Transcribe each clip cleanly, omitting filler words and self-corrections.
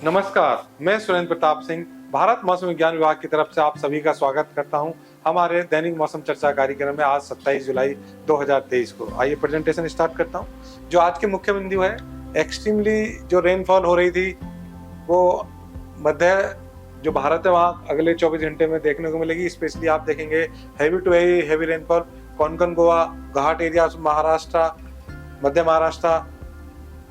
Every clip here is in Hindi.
नमस्कार, मैं सुरेंद्र प्रताप सिंह भारत मौसम विज्ञान विभाग की तरफ से आप सभी का स्वागत करता हूं हमारे दैनिक मौसम चर्चा कार्यक्रम में। आज 27 जुलाई 2023 को आइए प्रेजेंटेशन स्टार्ट करता हूं। जो आज के मुख्य बिंदु है, एक्सट्रीमली जो रेनफॉल हो रही थी वो मध्य जो भारत है वहाँ अगले 24 घंटे में देखने को मिलेगी। स्पेशली आप देखेंगे heavy to heavy rainfall Konkan, Goa, Ghat area, Maharashtra, Madhya Maharashtra,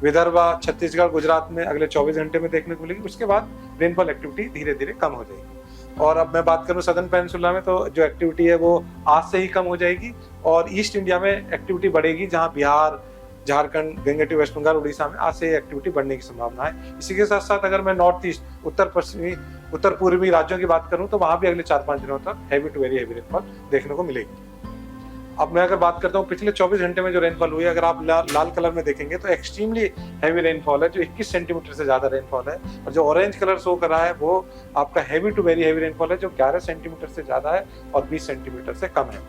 Vidarbha, Chhattisgarh, Gujarat में अगले 24 घंटे में देखने को मिलेगी। उसके बाद रेनफॉल एक्टिविटी धीरे धीरे कम हो जाएगी। और अब मैं बात करूं सदर्न पेनिनसुला में, तो जो एक्टिविटी है वो आज से ही कम हो जाएगी और ईस्ट इंडिया में एक्टिविटी बढ़ेगी, जहां बिहार, झारखंड, गंगेटिव, वेस्ट बंगाल, उड़ीसा में आज से एक्टिविटी बढ़ने की संभावना है। इसी के साथ साथ अगर मैं नॉर्थ ईस्ट, उत्तर पूर्वी राज्यों की बात करूं तो वहां भी अगले 4-5 दिनों तक heavy to very heavy rainfall देखने को मिलेगी। अब मैं अगर बात करता हूँ पिछले 24 घंटे में जो रेनफॉल हुई है, अगर आप लाल कलर में देखेंगे तो एक्सट्रीमली हैवी रेनफॉल है, जो 21 सेंटीमीटर से ज्यादा रेनफॉल है। और जो ऑरेंज कलर शो कर रहा है वो आपका heavy to very heavy rainfall है, जो 11 सेंटीमीटर से ज्यादा है और 20 सेंटीमीटर से कम है।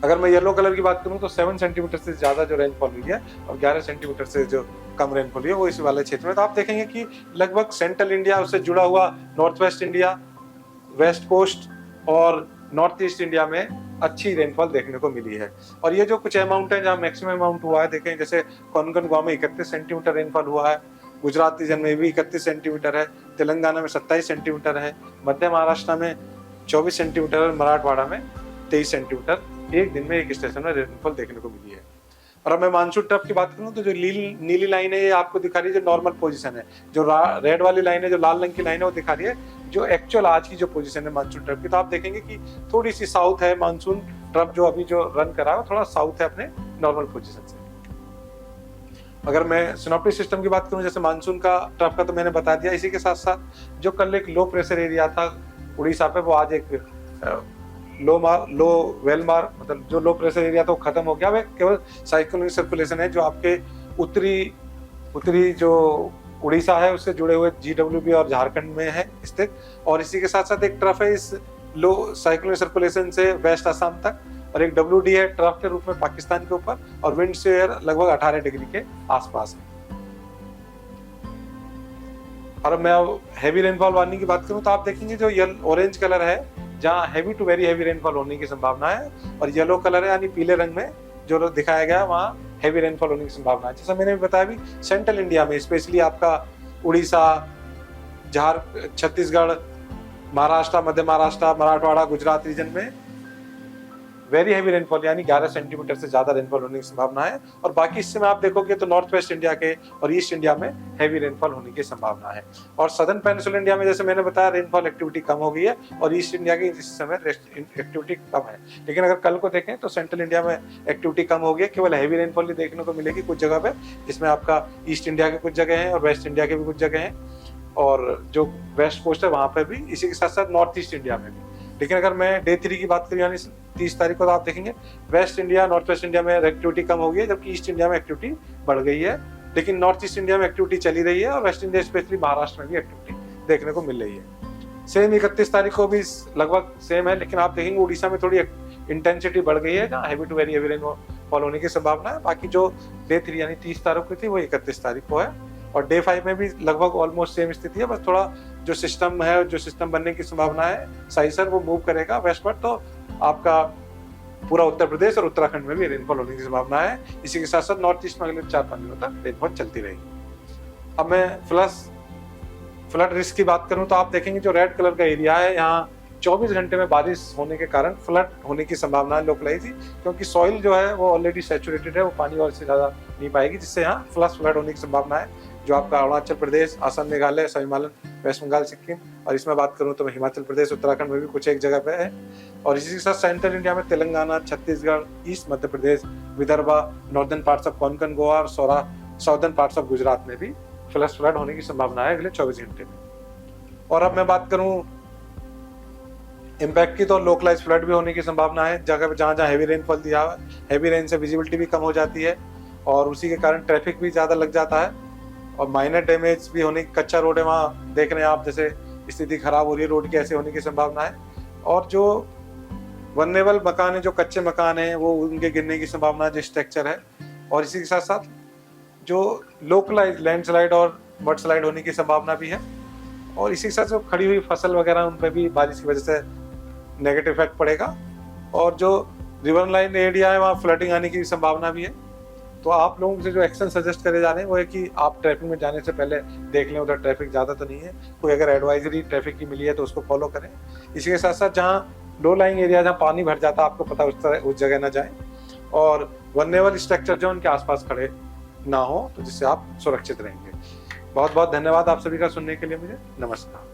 अगर मैं येलो कलर की बात करूं तो 7 सेंटीमीटर से ज्यादा जो रेनफॉल हुई है और 11 सेंटीमीटर से जो कम रेनफॉल हुई है वो इस वाले क्षेत्र में। तो आप देखेंगे कि लगभग सेंट्रल इंडिया, उससे जुड़ा हुआ north west India, west coast और नॉर्थ ईस्ट इंडिया में अच्छी रेनफॉल देखने को मिली है। और ये जो कुछ अमाउंट है जहाँ मैक्सिमम अमाउंट हुआ है, देखें जैसे कोंकण, गोवा में 31 सेंटीमीटर रेनफॉल हुआ है, गुजरात रीजन में भी 31 सेंटीमीटर है, तेलंगाना में 27 सेंटीमीटर है, मध्य महाराष्ट्र में 24 सेंटीमीटर और मराठवाड़ा में 23 सेंटीमीटर एक दिन में एक स्टेशन में रेनफॉल देखने को मिली है। और अब मैं मानसून ट्रफ की बात करूं तो जो नीली लाइन है ये आपको दिखा रही है जो नॉर्मल पोजीशन है, जो रेड वाली लाइन है, जो लाल रंग की लाइन है वो दिखा रही है जो एक्चुअल आज की जो पोजीशन है मानसून ट्रफ की। तो आप देखेंगे कि थोड़ी सी साउथ है मानसून ट्रफ, जो अभी जो रन कर रहा है थोड़ा साउथ है अपने नॉर्मल पोजीशन से। अगर मैं सिनॉप्टिक सिस्टम की बात करूं, जैसे मानसून का ट्रफ का तो मैंने बता दिया। इसी के साथ साथ जो कल एक लो प्रेशर एरिया था उड़ीसा पे, वो आज एक मतलब जो लो प्रेशर एरिया तो खत्म हो गया। वह केवल साइक्लोनिक सर्कुलेशन है जो आपके उत्तरी जो उड़ीसा है उससे जुड़े हुए GWB और झारखंड में है स्थित। और इसी के साथ साथ एक ट्रफ है इस लो साइक्लोनिक सर्कुलेशन से वेस्ट असम तक, और एक WD है ट्रफ के रूप में पाकिस्तान के ऊपर, और विंड शेयर लगभग 18 डिग्री के आसपास है। और मैं हैवी रेनफॉल वार्निंग की बात करूं तो आप देखेंगे जो ऑरेंज कलर है जहां heavy to very heavy rainfall होने की संभावना है, और येलो कलर है यानी पीले रंग में जो दिखाया गया है वहां हैवी रेनफॉल होने की संभावना है। जैसा मैंने बताया भी, सेंट्रल इंडिया में स्पेशली आपका उड़ीसा, छत्तीसगढ़, महाराष्ट्र, मध्य महाराष्ट्र, मराठवाड़ा, गुजरात रीजन में वेरी हैवी रेनफॉल यानी 11 सेंटीमीटर से ज्यादा रेनफॉल होने की संभावना है। और बाकी हिस्से में आप देखोगे तो नॉर्थ वेस्ट इंडिया के और ईस्ट इंडिया में हैवी रेनफॉल होने की संभावना है। और सदर्न पेनिनसुला इंडिया में जैसे मैंने बताया रेनफॉल एक्टिविटी कम हो गई है, और ईस्ट इंडिया की इस समय एक्टिविटी कम है। लेकिन अगर कल को देखें तो सेंट्रल इंडिया में एक्टिविटी कम हो गई है, केवल हैवी रेनफॉल ही देखने को मिलेगी कुछ जगह पे, जिसमें आपका ईस्ट इंडिया के कुछ जगह है और वेस्ट इंडिया के भी कुछ जगह है, और जो वेस्ट कोस्ट है वहां पर भी, इसी के साथ साथ नॉर्थ ईस्ट इंडिया में भी। लेकिन अगर मैं डे 3 की बात करूं यानी 30 तारीख को, तो आप देखेंगे waste India, north west India में एक्टिविटी कम हो गई है, जबकि ईस्ट इंडिया में एक्टिविटी बढ़ गई है। लेकिन नॉर्थ ईस्ट इंडिया में एक्टिविटी चली रही है, और वेस्ट इंडिया स्पेशली महाराष्ट्र में भी एक्टिविटी देखने को मिल रही है। सेम 31 तारीख को भी लगभग सेम है, लेकिन आप देखेंगे उड़ीसा में थोड़ी इंटेंसिटी बढ़ गई है, जहाँ heavy to very heavy rainfall होने की संभावना है। बाकी जो डे 3 यानी 30 तारीख को थी वो 31 तारीख को है, और डे 5 में भी लगभग ऑलमोस्ट सेम स्थिति है। बस थोड़ा जो सिस्टम है, जो सिस्टम बनने की संभावना है साइसर, वो मूव करेगा वेस्टवर्ड, तो आपका पूरा उत्तर प्रदेश और उत्तराखंड में भी रेनफॉल होने की संभावना है। इसी के साथ साथ नॉर्थ ईस्ट में अगले 4-5 दिनों तक रेनफॉल चलती रहेगी। अब मैं फ्लड रिस्क की बात करूं तो आप देखेंगे जो रेड कलर का एरिया है, यहाँ 24 घंटे में बारिश होने के कारण फ्लड होने की संभावना है लोकलाइज, क्योंकि सॉइल जो है वो ऑलरेडी सैचुरेटेड है, वो पानी और से ज्यादा नहीं पाएगी, जिससे यहाँ फ्लड होने की संभावना है। जो आपका अरुणाचल प्रदेश, असम, मेघालय, हिमालय, वेस्ट बंगाल, सिक्किम, और इसमें बात करूं तो हिमाचल प्रदेश, उत्तराखंड में भी कुछ एक जगह पे है। और इसी के साथ सेंट्रल इंडिया में Telangana, Chhattisgarh, east Madhya Pradesh, Vidarbha, northern parts of Konkan, Goa और साउदर्न पार्ट्स ऑफ गुजरात में भी फ्लड होने की संभावना है अगले 24 घंटे में। और अब मैं बात करूं इम्पैक्ट की, तो लोकलाइज फ्लड भी होने की संभावना है। जगह जहाँ जहाँ हैवी रेनफॉल दिया है, हैवी रेन से विजिबिलिटी भी कम हो जाती है, और उसी के कारण ट्रैफिक भी ज्यादा लग जाता है, और माइनर डैमेज भी होने की, कच्चा रोड है वहाँ देख रहे हैं आप, जैसे स्थिति खराब हो रही है रोड की, ऐसे होने की संभावना है। और जो वनरेबल मकान है, जो कच्चे मकान है, वो उनके गिरने की संभावना जो स्ट्रक्चर है। और इसी के साथ साथ जो लोकलाइज लैंडस्लाइड और मड स्लाइड होने की संभावना भी है। और इसी के साथ जो खड़ी हुई फसल वगैरह उन पर भी बारिश की वजह से नेगेटिव इफेक्ट पड़ेगा। और जो रिवर लाइन एरिया है वहाँ फ्लडिंग आने की संभावना भी है। तो आप लोगों से जो एक्शन सजेस्ट करे जा रहे हैं वो है कि आप ट्रैफिक में जाने से पहले देख लें उधर ट्रैफिक ज़्यादा तो नहीं है, कोई अगर एडवाइजरी ट्रैफिक की मिली है तो उसको फॉलो करें। इसी के साथ साथ जहाँ लो लाइंग एरिया जहाँ पानी भर जाता है आपको पता उस जगह ना जाएं, और वल्नरेबल स्ट्रक्चर जो उनके आसपास खड़े ना हो, तो जिससे आप सुरक्षित रहेंगे। बहुत बहुत धन्यवाद आप सभी का सुनने के लिए मुझे। नमस्कार।